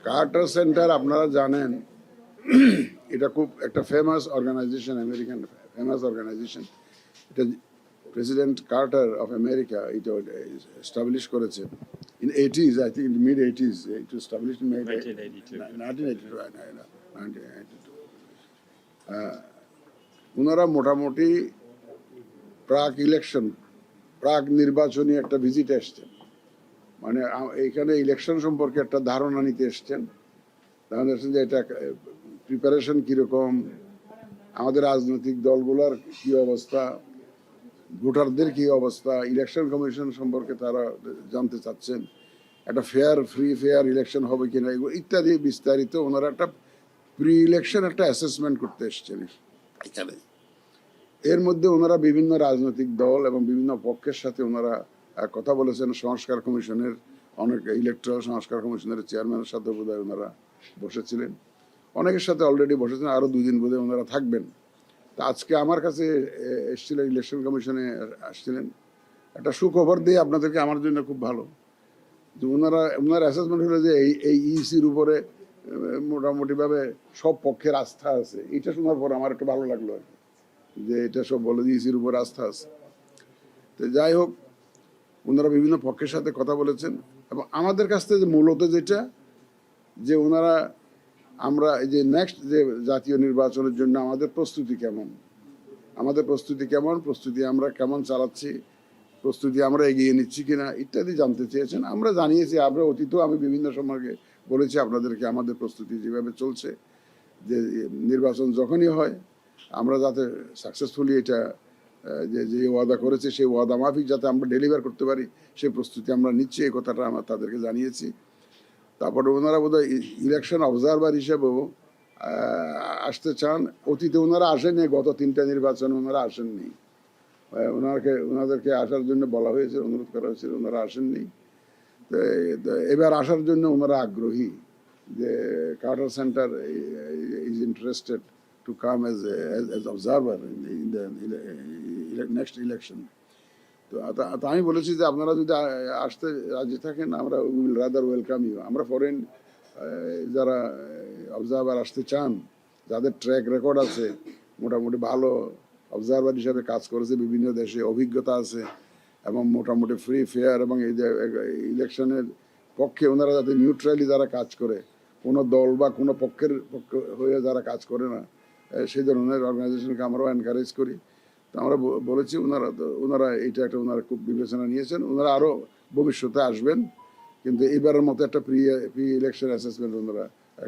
Carter centre আপনারা জানেন এটা খুব একটা famous organization, American famous organization. এটা প্রেসিডেন্ট কার্টার অফ আমেরিকা এটা এস্টাবলিশ করেছে in 80s, I think in the mid 80s. It was established in 1982. ওনারা মোটামুটি প্রাক নির্বাচনী একটা ভিজিট এসছেন, মানে এইখানে ইলেকশন সম্পর্কে একটা ধারণা নিতে এসছেন। ধারণা এসছেন যে এটা প্রিপারেশন কীরকম, আমাদের রাজনৈতিক দলগুলোর কী অবস্থা, ভোটারদের কী অবস্থা, ইলেকশন কমিশন সম্পর্কে তারা জানতে চাচ্ছেন, একটা ফ্রি ফেয়ার ইলেকশন হবে কিনা, এগুলো ইত্যাদি বিস্তারিত ওনারা একটা প্রি ইলেকশন একটা অ্যাসেসমেন্ট করতে এসছেন এখানে। এর মধ্যে ওনারা বিভিন্ন রাজনৈতিক দল এবং বিভিন্ন পক্ষের সাথে ওনারা কথা বলেছেন। সংস্কার কমিশনের ইলেকট্রাল সংস্কার কমিশনের চেয়ারম্যানের সাথে বোধহয় ওনারা বসেছিলেন, অনেকের সাথে অলরেডি বসেছেন, আরও 2 দিন বোধহয় ওনারা থাকবেন। তা আজকে আমার কাছে এসেছিলেন, ইলেকশন কমিশনে আসছিলেন। একটা সুখবর দিয়ে আপনাদেরকে, আমার জন্য খুব ভালো যে ওনার অ্যাসেসমেন্ট হলো যে এই ইসির উপরে মোটামুটিভাবে সব পক্ষের আস্থা আছে। এটা শোনার পর আমার একটু ভালো লাগলো আর কি, যে এটা সব বলে যে ইসির উপর আস্থা আছে। তো যাই হোক, ওনারা বিভিন্ন পক্ষের সাথে কথা বলেছেন এবং আমাদের কাছ থেকে মূলত যেটা যে ওনারা আমরা এই যে নেক্সট যে জাতীয় নির্বাচনের জন্য আমাদের প্রস্তুতি কেমন, প্রস্তুতি আমরা কেমন চালাচ্ছি, প্রস্তুতি আমরা এগিয়ে নিচ্ছি কিনা ইত্যাদি জানতে চেয়েছেন। আমরা জানিয়েছি, আমরা অতীতেও আমি বিভিন্ন সময় বলেছি আপনাদেরকে আমাদের প্রস্তুতি যেভাবে চলছে, যে নির্বাচন যখনই হয় আমরা যাতে সাকসেসফুলি এটা যে ওয়াদা করেছে সেই ওয়াদা মাফিক যাতে আমরা ডেলিভার করতে পারি সেই প্রস্তুতি আমরা নিচ্ছি, এই কথাটা আমরা তাদেরকে জানিয়েছি। তারপরে ওনারা বোধহয় ইলেকশন অবজারভার হিসেবেও আসতে চান। অতীতে ওনারা আসেনি, গত 3টা নির্বাচনে ওনারা আসেননি। ওনাদেরকে আসার জন্য বলা হয়েছে, অনুরোধ করা হয়েছিল, ওনারা আসেননি। তো এবার আসার জন্য ওনারা আগ্রহী, যে Carter centre is interested to come as observer in the next election. তো আমি বলেছি যে আপনারা যদি আসতে রাজি থাকেন, আমরা উইল রাদার ওয়েলকাম ইউ। আমরা ফরেন যারা অবজারভার আসতে চান, যাদের ট্র্যাক রেকর্ড আছে, মোটামুটি ভালো অবজারভার হিসাবে কাজ করেছে বিভিন্ন দেশে, অভিজ্ঞতা আছে এবং মোটামুটি ফ্রি ফেয়ার এবং এই যে ইলেকশনের পক্ষে ওনারা যাতে নিউট্রালি যারা কাজ করে, কোনো দল বা কোনো পক্ষের হয়ে যারা কাজ করে না, সেই ধরনের অর্গানাইজেশনকে আমরাও এনকারেজ করি। তো আমরা বলেছি, ওনারা এইটা একটা ওনারা খুব বিবেচনা নিয়েছেন। ওনারা আরও ভবিষ্যতে আসবেন, কিন্তু এবারের মতো একটা প্রি ইলেকশন অ্যাসেসমেন্ট ওনারা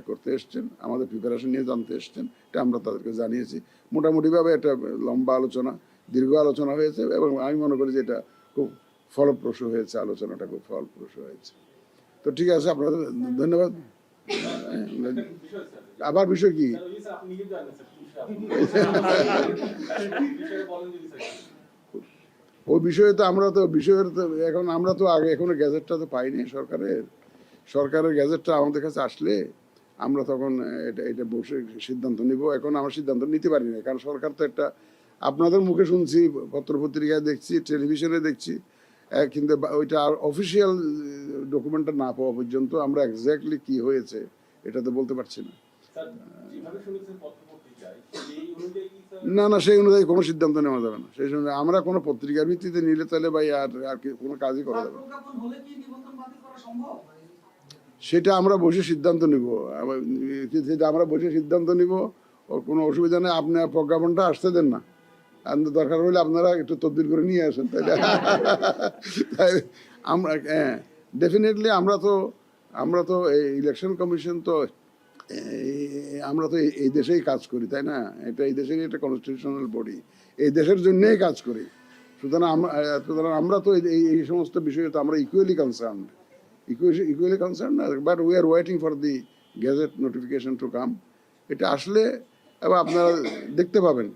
করতে এসছেন, আমাদের প্রিপারেশন নিয়ে জানতে এসছেন। এটা আমরা তাদেরকে জানিয়েছি। মোটামুটিভাবে একটা লম্বা আলোচনা, দীর্ঘ আলোচনা হয়েছে এবং আমি মনে করি যে এটা খুব ফলপ্রসূ হয়েছে, আলোচনাটা খুব ফলপ্রসূ হয়েছে। তো ঠিক আছে, আপনাদের ধন্যবাদ। আবার বিষয় কি? ওই বিষয়ে তো এখন আমরা তো আগে এখনো গ্যাজেটটা তো পাইনি সরকারের গ্যাজেটটা আমাদের কাছে আসলে আমরা তখন এটা বসে সিদ্ধান্ত নিব। এখন আমরা সিদ্ধান্ত নিতে পারি না, কারণ সরকার তো একটা, আপনাদের মুখে শুনছি, পত্রপত্রিকায় দেখছি, টেলিভিশনে দেখছি, কিন্তু ওইটা অফিসিয়াল ডকুমেন্টটা না পাওয়া পর্যন্ত আমরা এক্স্যাক্টলি কি হয়েছে এটা তো বলতে পারছি না। না, সেই অনুযায়ী কোনো সিদ্ধান্ত নেওয়া যাবে না। সেই সময় আমরা কোনো পত্রিকার ভিত্তিতে নিলে তাহলে ভাই আর কোনো কাজই করা যাবে না। সেটা আমরা বসে সিদ্ধান্ত নিব, ওর কোনো অসুবিধা নেই। আপনার প্রজ্ঞাপনটা আসতে দেন না, দরকার হলে আপনারা একটু তদবির করে নিয়ে আসেন, তাইলে তাই আমরা ডেফিনেটলি আমরা তো এই ইলেকশন কমিশন তো আমরা তো এই দেশেই কাজ করি, তাই না? এটা এই দেশেরই একটা কনস্টিটিউশনাল বডি, এই দেশের জন্যই কাজ করি। সুতরাং আমরা তো এই সমস্ত বিষয়ে তো আমরা equally concern, but we are waiting for the gazette notification to come. এটা আসলে এবং আপনারা দেখতে পাবেন,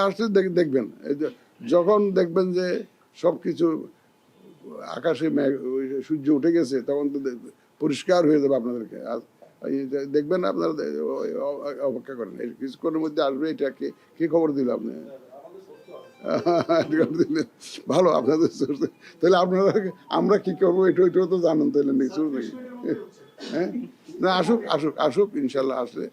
আসলে দেখবেন, যখন দেখবেন যে সব কিছু আকাশে সূর্য উঠে গেছে, তখন তো পরিষ্কার হয়ে যাবে আপনাদেরকে। দেখবেন, আপনারা অপেক্ষা করেন, কিছুক্ষণের মধ্যে আসবে। এটা কে খবর দিল আপনি? ভালো আপনাদের source এ। তাহলে আপনারা আমরা কি করবো এটাও তো জানেন তাহলে নেই শুরু থেকে। হ্যাঁ, না আসুক আসুক আসুক ইনশাল্লাহ আসলে